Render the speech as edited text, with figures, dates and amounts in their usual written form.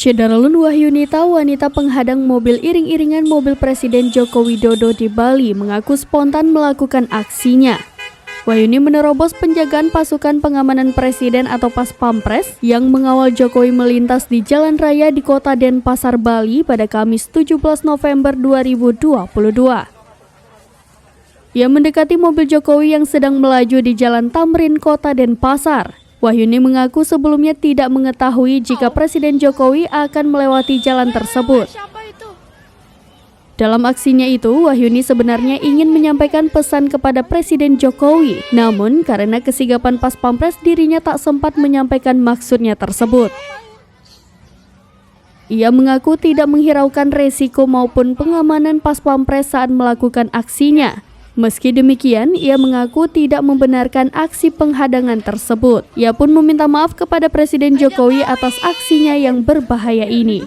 Syedarlun Wahyunita, wanita penghadang mobil iring-iringan mobil Presiden Joko Widodo di Bali, mengaku spontan melakukan aksinya. Wahyuni menerobos penjagaan pasukan pengamanan Presiden atau Pas Pampres yang mengawal Jokowi melintas di jalan raya di kota Denpasar, Bali pada Kamis 17 November 2022. Ia mendekati mobil Jokowi yang sedang melaju di Jalan Tamrin, kota Denpasar. Wahyuni mengaku sebelumnya tidak mengetahui jika Presiden Jokowi akan melewati jalan tersebut. Dalam aksinya itu, Wahyuni sebenarnya ingin menyampaikan pesan kepada Presiden Jokowi. Namun, karena kesigapan Pas Pampres, dirinya tak sempat menyampaikan maksudnya tersebut. Ia mengaku tidak menghiraukan resiko maupun pengamanan Pas Pampres saat melakukan aksinya. Meski demikian, ia mengaku tidak membenarkan aksi penghadangan tersebut. Ia pun meminta maaf kepada Presiden Jokowi atas aksinya yang berbahaya ini.